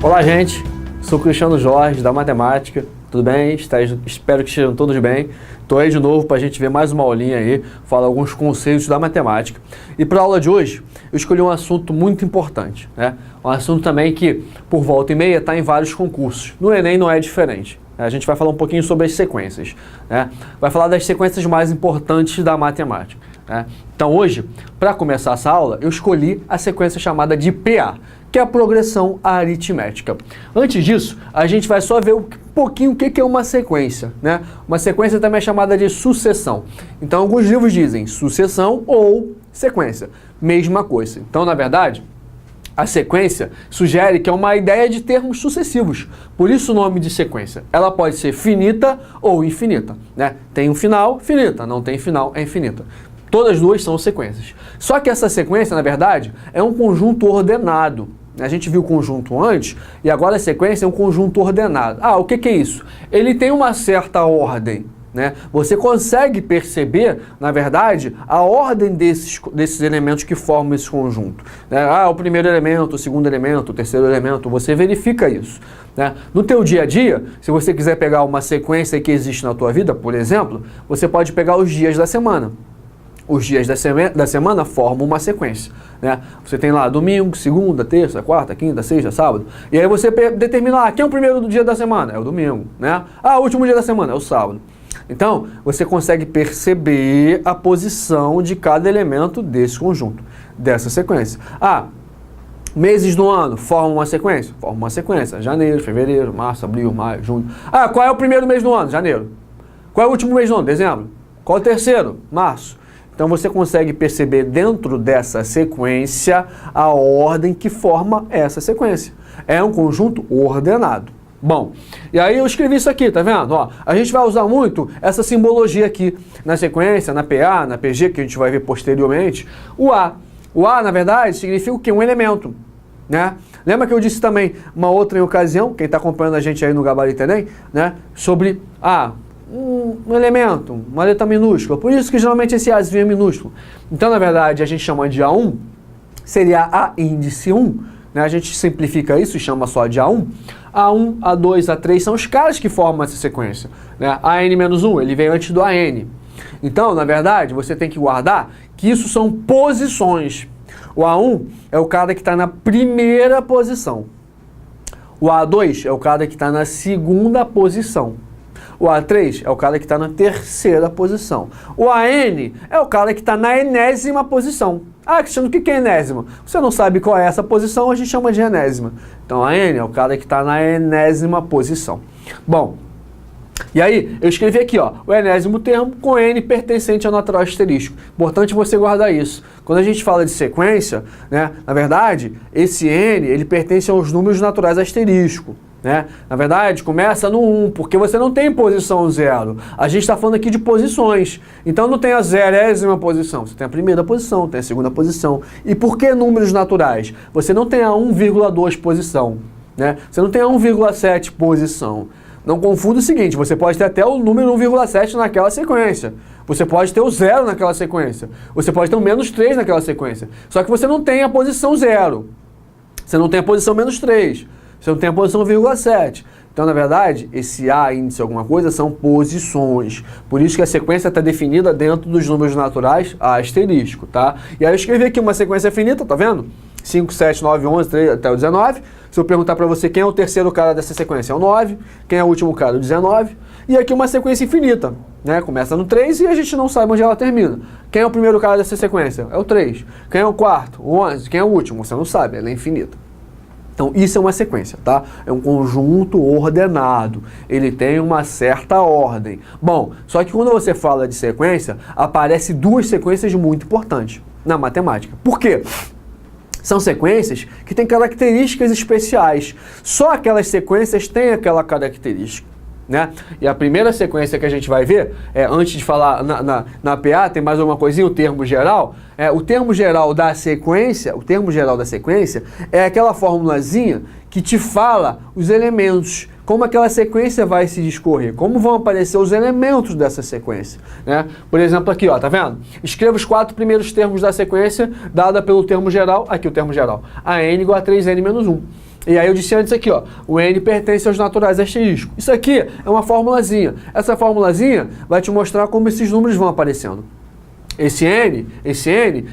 Olá, gente. Sou o Cristiano Jorge, da Matemática. Tudo bem? Espero que estejam todos bem. Estou aí de novo para a gente ver mais uma aulinha aí, falar alguns conceitos da matemática. E para a aula de hoje, eu escolhi um assunto muito importante, né? Um assunto também que, por volta e meia, está em vários concursos. No Enem não é diferente. A gente vai falar um pouquinho sobre as sequências, né? Vai falar das sequências mais importantes da matemática, né? Então hoje, para começar essa aula, eu escolhi a sequência chamada de PA, que é a progressão aritmética. Antes disso, a gente vai só ver um pouquinho o que é uma sequência, né? Uma sequência também é chamada de sucessão. Então, alguns livros dizem sucessão ou sequência, mesma coisa. Então, na verdade, a sequência sugere que é uma ideia de termos sucessivos, por isso o nome de sequência. Ela pode ser finita ou infinita, né? Tem um final, finita, não tem final, é infinita. Todas duas são sequências. Só que essa sequência, na verdade, é um conjunto ordenado. A gente viu o conjunto antes e agora a sequência é um conjunto ordenado. Ah, o que é isso? Ele tem uma certa ordem, né? Você consegue perceber, na verdade, a ordem desses elementos que formam esse conjunto, né? Ah, o primeiro elemento, o segundo elemento, o terceiro elemento, você verifica isso, né? No teu dia a dia, se você quiser pegar uma sequência que existe na tua vida, por exemplo, você pode pegar os dias da semana. Os dias da semana formam uma sequência, né? Você tem lá domingo, segunda, terça, quarta, quinta, sexta, sábado. E aí você determina, quem é o primeiro dia da semana? É o domingo, né? Ah, o último dia da semana é o sábado. Então, você consegue perceber a posição de cada elemento desse conjunto, dessa sequência. Ah, meses do ano formam uma sequência? Formam uma sequência. Janeiro, fevereiro, março, abril, maio, junho. Ah, qual é o primeiro mês do ano? Janeiro. Qual é o último mês do ano? Dezembro. Qual é o terceiro? Março. Então você consegue perceber dentro dessa sequência a ordem que forma essa sequência. É um conjunto ordenado. Bom, e aí eu escrevi isso aqui, tá vendo? Ó, a gente vai usar muito essa simbologia aqui na sequência, na PA, na PG, que a gente vai ver posteriormente. O A. O A, na verdade, significa o quê? Um elemento, né? Lembra que eu disse também uma outra ocasião, quem está acompanhando a gente aí no Gabarito Enem, né? Sobre um elemento, uma letra minúscula. Por isso que geralmente esse Azinho é minúsculo. Então, na verdade, a gente chama de A1, seria A índice 1, né? A gente simplifica isso e chama só de A1. A1, A2, A3 são os caras que formam essa sequência, né? AN-1, ele veio antes do AN. Então, na verdade, você tem que guardar que isso são posições. O A1 é o cara que está na primeira posição. O A2 é o cara que está na segunda posição. O A3 é o cara que está na terceira posição. O AN é o cara que está na enésima posição. Ah, Cristiano, o que é enésima? Você não sabe qual é essa posição, a gente chama de enésima. Então, a AN é o cara que está na enésima posição. Bom, e aí eu escrevi aqui, ó, o enésimo termo com N pertencente ao natural asterístico. Importante você guardar isso. Quando a gente fala de sequência, né, na verdade, esse N, ele pertence aos números naturais asterístico. Né? Na verdade, começa no 1, porque você não tem posição 0. A gente está falando aqui de posições. Então não tem a 0ª posição. Você tem a primeira posição, tem a segunda posição. E por que números naturais? Você não tem a 1,2 posição. Né? Você não tem a 1,7 posição. Não confunda o seguinte, você pode ter até o número 1,7 naquela sequência. Você pode ter o 0 naquela sequência. Você pode ter o -3 naquela sequência. Só que você não tem a posição 0. Você não tem a posição -3. Você não tem a posição 1,7. Então, na verdade, esse A, índice alguma coisa, são posições. Por isso que a sequência está definida dentro dos números naturais asterístico, tá? E aí eu escrevi aqui uma sequência finita, tá vendo? 5, 7, 9, 11, 3 até o 19. Se eu perguntar para você quem é o terceiro cara dessa sequência, é o 9. Quem é o último cara, o 19. E aqui uma sequência infinita, né? Começa no 3 e a gente não sabe onde ela termina. Quem é o primeiro cara dessa sequência? É o 3. Quem é o quarto? O 11. Quem é o último? Você não sabe, ela é infinita. Então, isso é uma sequência, tá? É um conjunto ordenado. Ele tem uma certa ordem. Bom, só que quando você fala de sequência, aparecem duas sequências muito importantes na matemática. Por quê? São sequências que têm características especiais. Só aquelas sequências têm aquela característica. Né? E a primeira sequência que a gente vai ver, antes de falar na PA, tem mais alguma coisinha, o termo geral. O termo geral da sequência, é aquela formulazinha que te fala os elementos, como aquela sequência vai se discorrer, como vão aparecer os elementos dessa sequência. Né? Por exemplo, aqui, ó, tá vendo? Escreva os 4 primeiros termos da sequência, dada pelo termo geral, aqui o termo geral, a n igual a 3n menos 1. E aí eu disse antes aqui, ó, o N pertence aos naturais asterisco. Isso aqui é uma formulazinha. Essa formulazinha vai te mostrar como esses números vão aparecendo. Esse N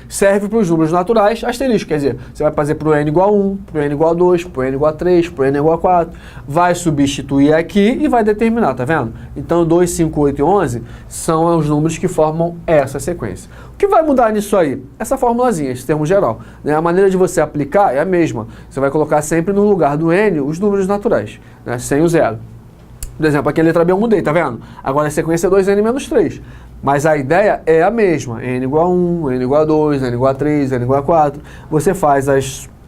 serve para os números naturais asterisco, quer dizer, você vai fazer para o N igual a 1, para o N igual a 2, para o N igual a 3, para o N igual a 4, vai substituir aqui e vai determinar, tá vendo? Então 2, 5, 8 e 11 são os números que formam essa sequência. O que vai mudar nisso aí? Essa formulazinha, esse termo geral, né? A maneira de você aplicar é a mesma, você vai colocar sempre no lugar do N os números naturais, né? Sem o zero. Por exemplo, aqui a letra B eu mudei, tá vendo? Agora a sequência é 2N menos 3. Mas a ideia é a mesma. N igual a 1, N igual a 2, N igual a 3, N igual a 4. Você faz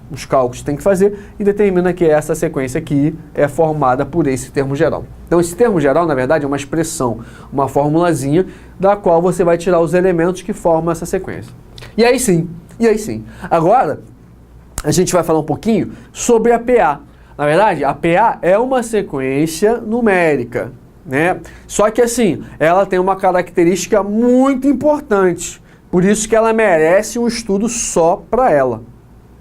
os cálculos que tem que fazer e determina que essa sequência aqui é formada por esse termo geral. Então esse termo geral, na verdade, é uma expressão, uma formulazinha da qual você vai tirar os elementos que formam essa sequência. E aí sim. Agora, a gente vai falar um pouquinho sobre a PA. Na verdade, a PA é uma sequência numérica, né? Só que assim, ela tem uma característica muito importante, por isso que ela merece um estudo só para ela,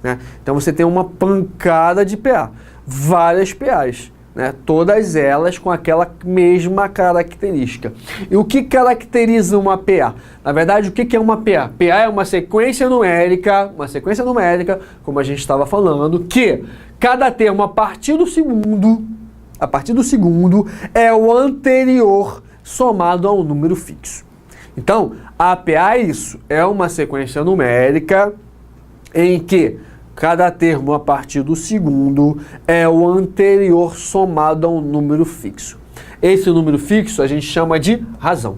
né? Então você tem uma pancada de PA, várias PAs, né? Todas elas com aquela mesma característica. E o que caracteriza uma PA? Na verdade, o que é uma PA? PA é uma sequência numérica, como a gente estava falando, que cada termo a partir do segundo é o anterior somado a um número fixo. Então, a PA é isso, é uma sequência numérica em que cada termo a partir do segundo é o anterior somado a um número fixo. Esse número fixo a gente chama de razão.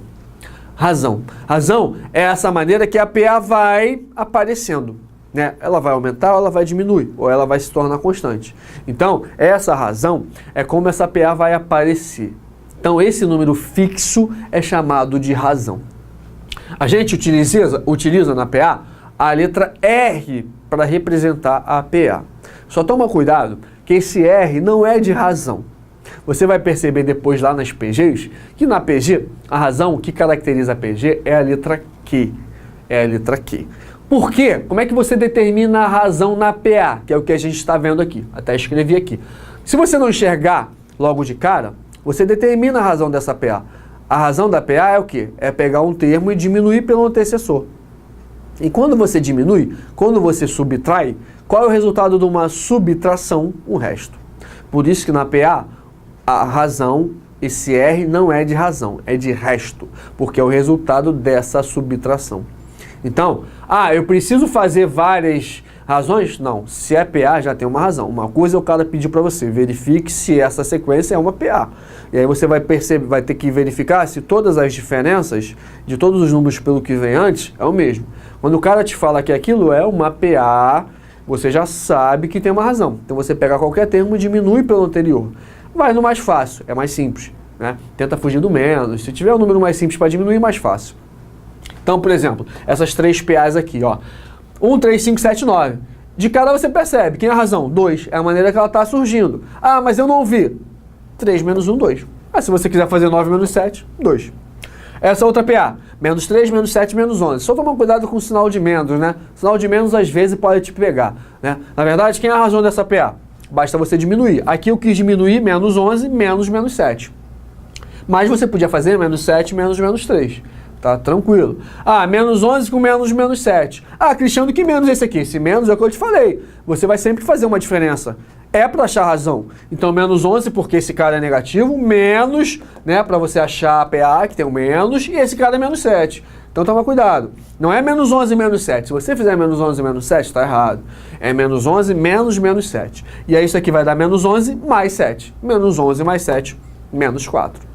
Razão é essa maneira que a PA vai aparecendo, né? Ela vai aumentar ou ela vai diminuir, ou ela vai se tornar constante. Então, essa razão é como essa PA vai aparecer. Então, esse número fixo é chamado de razão. A gente utiliza na PA a letra R para representar a PA. Só toma cuidado que esse R não é de razão. Você vai perceber depois lá nas PGs que na PG, a razão que caracteriza a PG é a letra Q. Por quê? Como é que você determina a razão na PA? Que é o que a gente está vendo aqui. Até escrevi aqui. Se você não enxergar logo de cara, você determina a razão dessa PA. A razão da PA é o quê? É pegar um termo e diminuir pelo antecessor. E quando você diminui, quando você subtrai, qual é o resultado de uma subtração? O resto. Por isso que na PA, a razão, esse R não é de razão, é de resto, porque é o resultado dessa subtração. Então, eu preciso fazer várias razões? Não, se é PA já tem uma razão. Uma coisa é o cara pedir para você, verifique se essa sequência é uma PA. E aí você vai ter que verificar se todas as diferenças de todos os números pelo que vem antes é o mesmo. Quando o cara te fala que aquilo é uma PA, você já sabe que tem uma razão. Então você pega qualquer termo e diminui pelo anterior. Vai no mais fácil, é mais simples, né? Tenta fugir do menos. Se tiver um número mais simples para diminuir, mais fácil. Então, por exemplo, essas três PAs aqui, ó. 1, 3, 5, 7, 9. De cara você percebe, quem é a razão? 2. É a maneira que ela está surgindo. Mas eu não vi. 3 menos 1, 2. Se você quiser fazer 9 menos 7, 2. Essa outra PA, menos 3, menos 7, menos 11. Só tomar cuidado com o sinal de menos, né? O sinal de menos às vezes pode te pegar, né? Na verdade, quem é a razão dessa PA? Basta você diminuir. Aqui eu quis diminuir menos 11, menos 7. Mas você podia fazer menos 7, menos 3. Tá tranquilo. Menos 11 com menos 7. Cristiano, que menos é esse aqui? Esse menos é o que eu te falei. Você vai sempre fazer uma diferença. É para achar razão. Então, menos 11 porque esse cara é negativo, menos, né, para você achar a PA, que tem um menos, e esse cara é menos 7. Então, toma cuidado. Não é menos 11 menos 7. Se você fizer menos 11 menos 7, está errado. É menos 11 menos 7. E aí isso aqui vai dar menos 11 mais 7. Menos 11 mais 7, menos 4.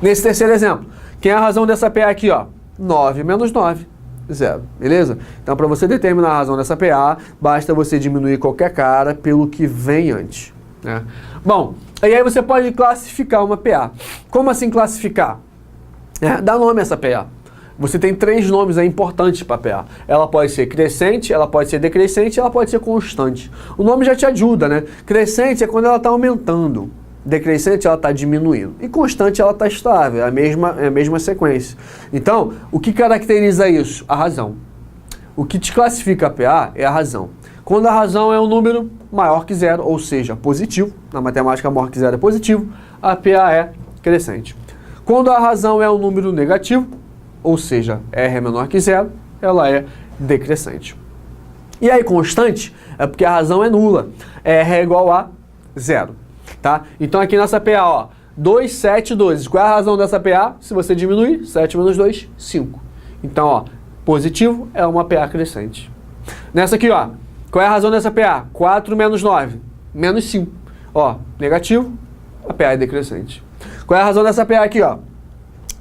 Nesse terceiro exemplo, quem é a razão dessa PA aqui, ó? 9 menos 9, 0. Beleza? Então, para você determinar a razão dessa PA, basta você diminuir qualquer cara pelo que vem antes, né? Bom, e aí você pode classificar uma PA. Como assim classificar? Dá nome a essa PA. Você tem 3 nomes aí importantes para PA. Ela pode ser crescente, ela pode ser decrescente, ela pode ser constante. O nome já te ajuda, né? Crescente é quando ela está aumentando. Decrescente ela está diminuindo. E constante ela está estável, é a mesma sequência. Então, o que caracteriza isso? A razão. o que te classifica a PA é a razão. Quando a razão é um número maior que zero, ou seja, positivo, na matemática maior que zero é positivo, a PA é crescente. Quando a razão é um número negativo, ou seja, R é menor que zero, ela é decrescente. E aí constante é porque a razão é nula, R é igual a zero. Tá? Então aqui nessa PA, ó, 2, 7, 12. Qual é a razão dessa PA? Se você diminuir, 7 menos 2, 5. Então, ó, positivo é uma PA crescente. Nessa aqui, ó, qual é a razão dessa PA? 4 menos 9, menos 5. Ó, negativo, a PA é decrescente. Qual é a razão dessa PA aqui, ó?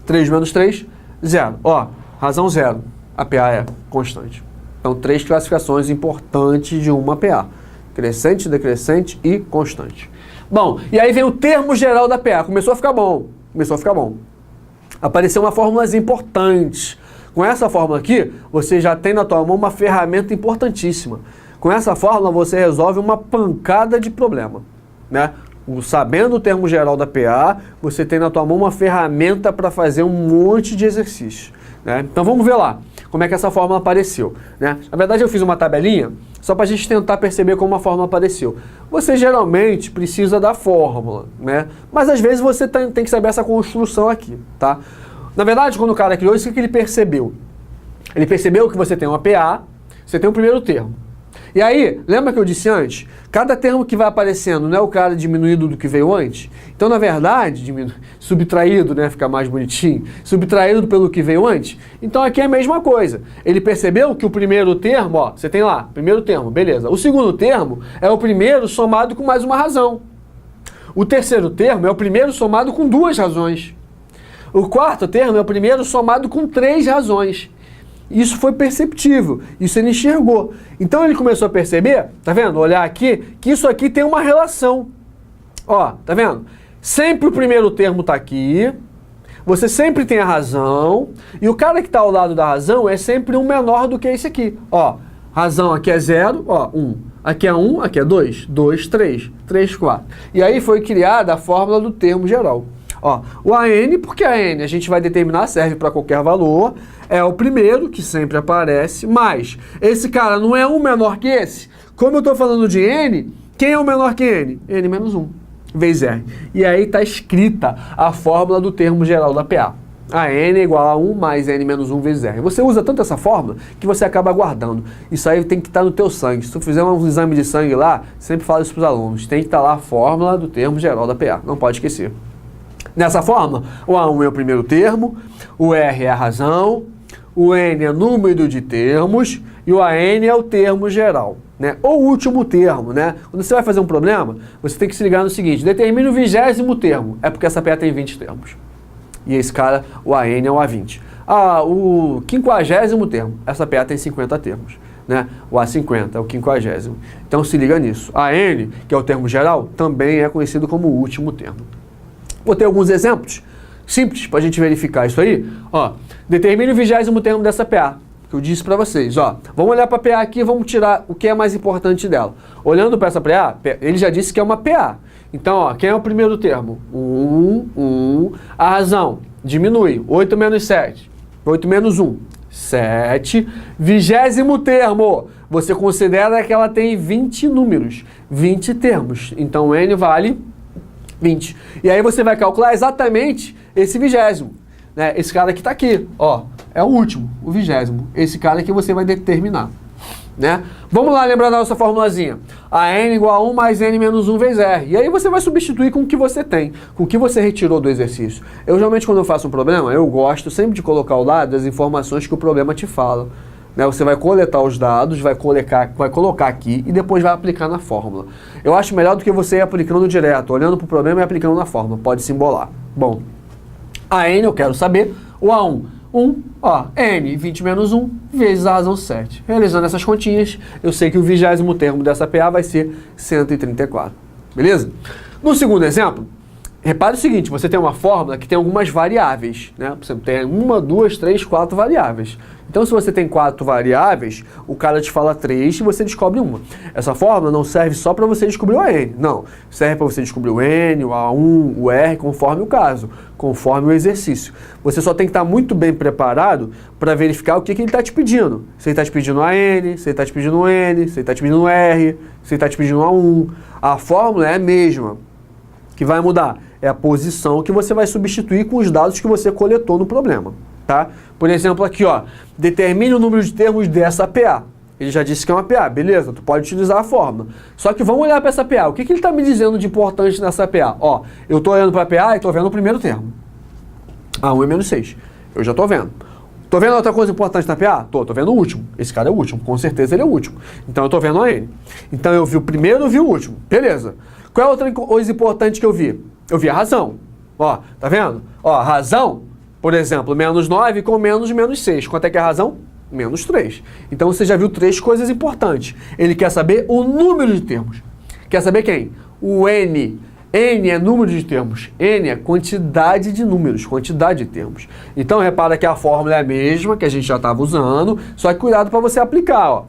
3 menos 3, 0. Ó, razão 0, a PA é constante. Então, 3 classificações importantes de uma PA. Crescente, decrescente e constante. Bom, e aí vem o termo geral da PA. Começou a ficar bom. Começou a ficar bom. Apareceu uma fórmulazinha importante. Com essa fórmula aqui, você já tem na tua mão uma ferramenta importantíssima. Com essa fórmula, você resolve uma pancada de problema, né? Sabendo o termo geral da PA, você tem na tua mão uma ferramenta para fazer um monte de exercícios, né? Então vamos ver lá como é que essa fórmula apareceu, né? Na verdade eu fiz uma tabelinha só para a gente tentar perceber como a fórmula apareceu. Você geralmente precisa da fórmula, né? Mas às vezes você tem que saber essa construção aqui, tá? Na verdade, quando o cara criou isso, o que ele percebeu? Ele percebeu que você tem uma PA, você tem um primeiro termo. E aí, lembra que eu disse antes? Cada termo que vai aparecendo não é o cara diminuído do que veio antes? Então, na verdade, subtraído, né? Fica mais bonitinho. Subtraído pelo que veio antes? Então, aqui é a mesma coisa. Ele percebeu que o primeiro termo, ó, você tem lá, primeiro termo, beleza. O segundo termo é o primeiro somado com mais uma razão. O terceiro termo é o primeiro somado com 2 razões. O quarto termo é o primeiro somado com 3 razões. Isso foi perceptível, isso ele enxergou. Então ele começou a perceber, tá vendo? Olhar aqui, que isso aqui tem uma relação. Ó, tá vendo? Sempre o primeiro termo tá aqui, você sempre tem a razão, e o cara que tá ao lado da razão é sempre um menor do que esse aqui. Ó, razão aqui é 0, ó, 1. Aqui é 1, aqui é 2, 2, 3, 3, 4. E aí foi criada a fórmula do termo geral. Ó, o AN, porque a N a gente vai determinar, serve para qualquer valor, é o primeiro que sempre aparece, mas esse cara não é um menor que esse. Como eu estou falando de N, quem é o menor que N? N menos 1, vezes R. E aí está escrita a fórmula do termo geral da PA. A N é igual a 1 mais N menos 1 vezes R. Você usa tanto essa fórmula que você acaba guardando. Isso aí tem que estar no teu sangue. Se tu fizer um exame de sangue lá, sempre falo isso para os alunos. Tem que estar lá a fórmula do termo geral da PA. Não pode esquecer. Nessa forma, o A1 é o primeiro termo, o R é a razão, o N é o número de termos e o AN é o termo geral, né? Ou o último termo, né? Quando você vai fazer um problema, você tem que se ligar no seguinte: determine o 20º termo, é porque essa PA tem 20 termos. E esse cara, o AN é o A20. Ah, o 50º termo, essa PA tem 50 termos, né? O A50 é o 50º. Então se liga nisso. A N, que é o termo geral, também é conhecido como o último termo. Vou ter alguns exemplos simples para a gente verificar isso aí. Ó, determine o 20º termo dessa PA, que eu disse para vocês. Ó, vamos olhar para a PA aqui e vamos tirar o que é mais importante dela. Olhando para essa PA, ele já disse que é uma PA. Então, ó, quem é o primeiro termo? 1. A razão, diminui. 8 menos 7. 8 menos 1. 7. 20º termo. Você considera que ela tem 20 números, 20 termos. Então, N vale 20. E aí você vai calcular exatamente esse 20º, né? Esse cara que está aqui, ó, é o último, o 20º. Esse cara que você vai determinar, né? Vamos lá lembrar da nossa formulazinha. A N igual a 1 mais N menos 1 vezes R. E aí você vai substituir com o que você tem, com o que você retirou do exercício. Eu geralmente quando eu faço um problema, eu gosto sempre de colocar ao lado as informações que o problema te fala. Né, você vai coletar os dados, vai colocar aqui e depois vai aplicar na fórmula. Eu acho melhor do que você ir aplicando direto, olhando para o problema e aplicando na fórmula. Pode se embolar. Bom, a N eu quero saber, o A1, 1, ó, N, 20 menos 1, vezes a razão 7. Realizando essas continhas, eu sei que o 20º termo dessa PA vai ser 134. Beleza? No segundo exemplo, repare o seguinte, você tem uma fórmula que tem algumas variáveis, né? Você tem 1, 2, 3, 4 variáveis. Então, se você tem 4 variáveis, o cara te fala 3 e você descobre uma. Essa fórmula não serve só para você descobrir o N, não. Serve para você descobrir o N, o A1, o R, conforme o caso, conforme o exercício. Você só tem que estar muito bem preparado para verificar o que ele está te pedindo. Se ele está te pedindo AN, se ele está te pedindo o N, se ele está te pedindo o R, se ele está te pedindo o A1. A fórmula é a mesma. Que vai mudar é a posição que você vai substituir com os dados que você coletou no problema, tá? Por exemplo, aqui, ó, determine o número de termos dessa PA. Ele já disse que é uma PA, beleza, tu pode utilizar a fórmula. Só que vamos olhar para essa PA. O que ele está me dizendo de importante nessa PA? Ó, eu estou olhando para a PA e estou vendo o primeiro termo. A1 é menos 6. Eu já estou vendo. Estou vendo outra coisa importante na PA? Tô vendo o último. Esse cara é o último, com certeza ele é o último. Então eu estou vendo a N. Então eu vi o primeiro e vi o último. Beleza. Qual é a outra coisa importante que eu vi? Eu vi a razão. Ó, tá vendo? Ó, a razão, por exemplo, menos 9 com menos 6. Quanto é que é a razão? Menos 3. Então você já viu 3 coisas importantes. Ele quer saber o número de termos. Quer saber quem? O N. N é número de termos. N é quantidade de números, quantidade de termos. Então repara que a fórmula é a mesma que a gente já estava usando, só que cuidado para você aplicar, ó.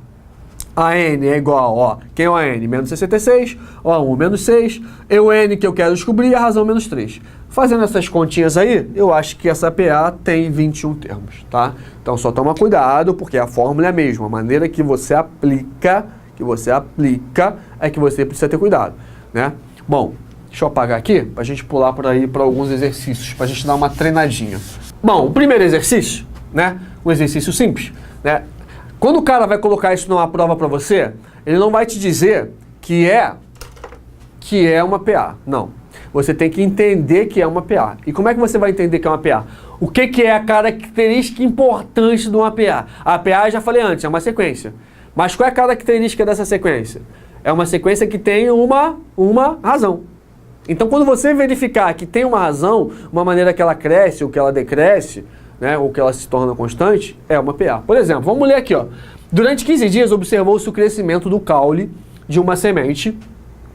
A N é igual, ó, quem é o N? Menos 66, ó, 1 menos 6, e o N que eu quero descobrir é a razão menos 3. Fazendo essas continhas aí, eu acho que essa PA tem 21 termos, tá? Então só toma cuidado, porque a fórmula é a mesma, a maneira que você aplica é que você precisa ter cuidado, né? Bom, deixa eu apagar aqui, pra gente pular por aí para alguns exercícios, pra gente dar uma treinadinha. Bom, o primeiro exercício, né, um exercício simples, né? Quando o cara vai colocar isso numa prova para você, ele não vai te dizer que é uma PA. Não. Você tem que entender que é uma PA. E como é que você vai entender que é uma PA? O que é a característica importante de uma PA? A PA, já falei antes, é uma sequência. Mas qual é a característica dessa sequência? É uma sequência que tem uma razão. Então, quando você verificar que tem uma razão, uma maneira que ela cresce ou que ela decresce, né, ou que ela se torna constante, é uma PA. Por exemplo, vamos ler aqui, ó. Durante 15 dias observou-se o crescimento do caule de uma semente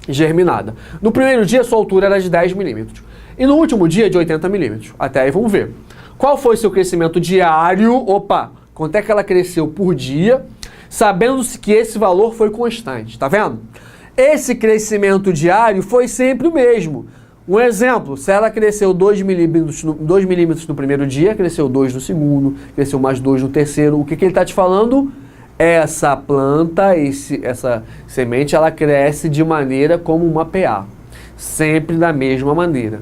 germinada. No primeiro dia, sua altura era de 10 milímetros. E no último dia, de 80 milímetros. Até aí, vamos ver. Qual foi seu crescimento diário? Opa! Quanto é que ela cresceu por dia? Sabendo-se que esse valor foi constante. Tá vendo? Esse crescimento diário foi sempre o mesmo. Um exemplo, se ela cresceu 2 milímetros no primeiro dia, cresceu 2 no segundo, cresceu mais 2 no terceiro, o que ele está te falando? Essa planta, essa semente, ela cresce de maneira como uma PA. Sempre da mesma maneira,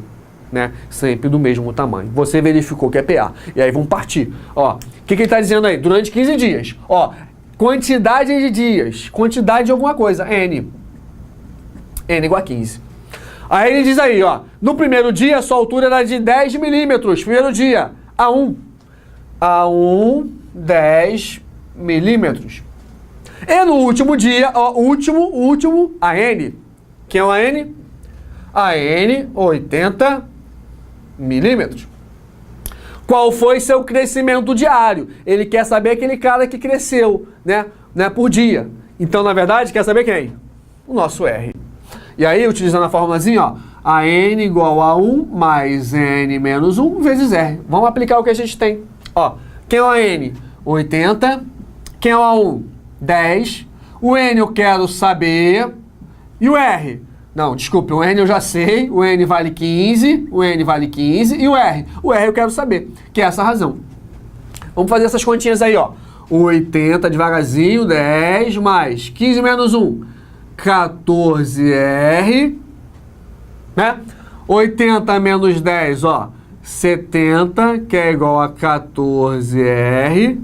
né? Sempre do mesmo tamanho. Você verificou que é PA. E aí vamos partir. Ó, o que ele está dizendo aí? Durante 15 dias. Ó, quantidade de dias, quantidade de alguma coisa, N. N igual a 15. Aí ele diz aí, ó, no primeiro dia a sua altura era de 10 milímetros, primeiro dia, A1, 10 milímetros. E no último dia, ó, último, a N. Quem é o AN? A N, 80 milímetros. Qual foi seu crescimento diário? Ele quer saber aquele cara que cresceu, né, por dia. Então, na verdade, quer saber quem? O nosso R. E aí, utilizando a formulazinha, ó, a N igual a 1 mais N menos 1 vezes R. Vamos aplicar o que a gente tem. Ó, quem é o AN? 80. Quem é o A1? 10. O N eu quero saber. E o R? Não, desculpe, o N eu já sei. O N vale 15. O N vale 15. E o R? O R eu quero saber, que é essa razão. Vamos fazer essas continhas aí, ó. 80 devagarzinho, 10 mais 15 menos 1. 14R, né? 80 menos 10, ó, 70, que é igual a 14R.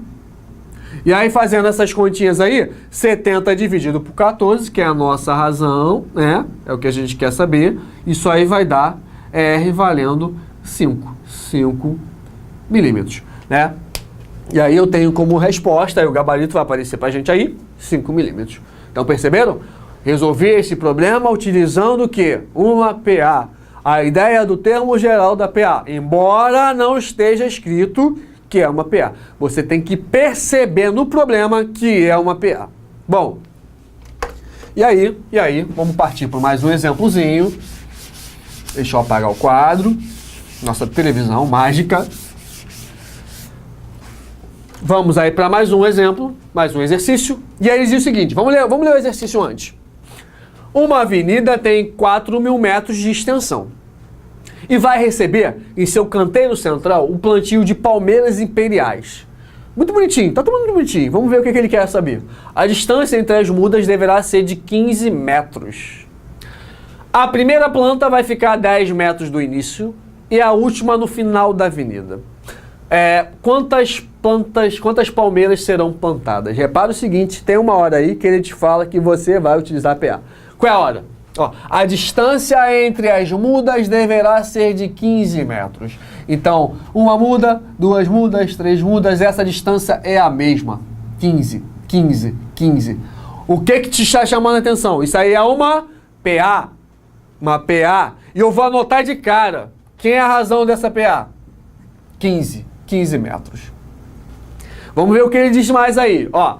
E aí, fazendo essas continhas aí, 70 dividido por 14, que é a nossa razão, né? É o que a gente quer saber. Isso aí vai dar R valendo 5 milímetros, né? E aí eu tenho como resposta, aí o gabarito vai aparecer pra gente aí, 5 milímetros. Então, perceberam? Resolver esse problema utilizando o quê? Uma PA. A ideia do termo geral da PA, embora não esteja escrito que é uma PA. Você tem que perceber no problema que é uma PA. Bom, e aí, vamos partir para mais um exemplozinho. Deixa eu apagar o quadro. Nossa televisão mágica. Vamos aí para mais um exemplo, mais um exercício. E aí ele diz o seguinte, vamos ler o exercício antes. Uma avenida tem 4.000 metros de extensão e vai receber em seu canteiro central um plantio de palmeiras imperiais. Muito bonitinho, tá tudo muito bonitinho. Vamos ver o que ele quer saber. A distância entre as mudas deverá ser de 15 metros. A primeira planta vai ficar a 10 metros do início e a última no final da avenida. Quantas palmeiras serão plantadas? Repara o seguinte, tem uma hora aí que ele te fala que você vai utilizar PA. Qual é a hora? Ó, a distância entre as mudas deverá ser de 15 metros. Então, uma muda, duas mudas, três mudas, essa distância é a mesma. 15, 15, 15. O que te está chamando a atenção? Isso aí é uma PA. Uma PA. E eu vou anotar de cara. Quem é a razão dessa PA? 15 metros. Vamos ver o que ele diz mais aí. Ó,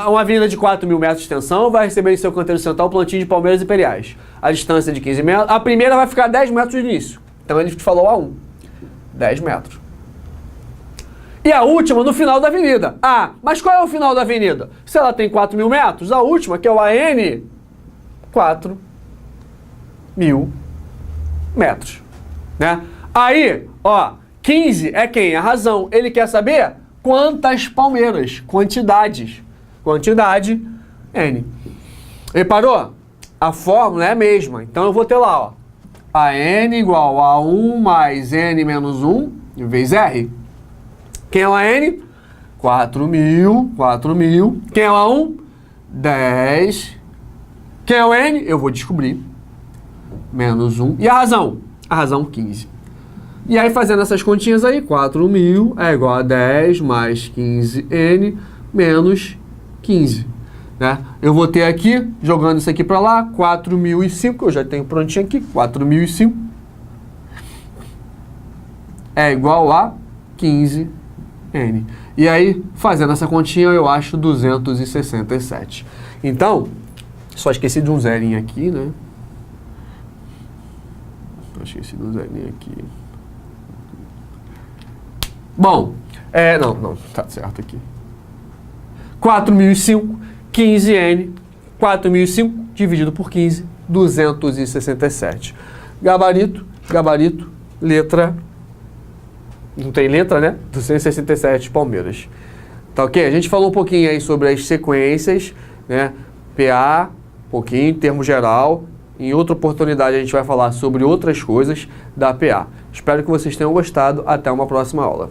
uma avenida de 4.000 metros de extensão vai receber em seu canteiro central um plantio de palmeiras imperiais. A distância é de 15 metros. A primeira vai ficar 10 metros do início. Então ele falou A1. 10 metros. E a última no final da avenida. Ah, mas qual é o final da avenida? Se ela tem 4.000 metros, a última, que é o AN, 4.000 metros. Né? Aí, ó, 15 é quem? A razão. Ele quer saber quantas palmeiras, quantidades. Quantidade, N. Reparou? A fórmula é a mesma. Então eu vou ter lá, ó, a N igual a 1 mais N menos 1 vezes R. Quem é o AN? 4.000. Quem é o A1? 10. Quem é o N? Eu vou descobrir. Menos 1. E a razão? A razão, 15. E aí, fazendo essas continhas aí, 4.000 é igual a 10 mais 15N menos 15. Né? Eu vou ter aqui, jogando isso aqui para lá, 4.005, eu já tenho prontinho aqui, 4.005 é igual a 15N. E aí, fazendo essa continha, eu acho 267. Então, só esqueci de um zerinho aqui, né? Esqueci de um zerinho aqui. Bom, não, tá certo aqui. 4.005, 15N, 4.005 dividido por 15, 267. Gabarito, letra, não tem letra, né? 267 palmeiras. Tá ok? A gente falou um pouquinho aí sobre as sequências, né? PA, um pouquinho, em termo geral. Em outra oportunidade a gente vai falar sobre outras coisas da PA. Espero que vocês tenham gostado. Até uma próxima aula.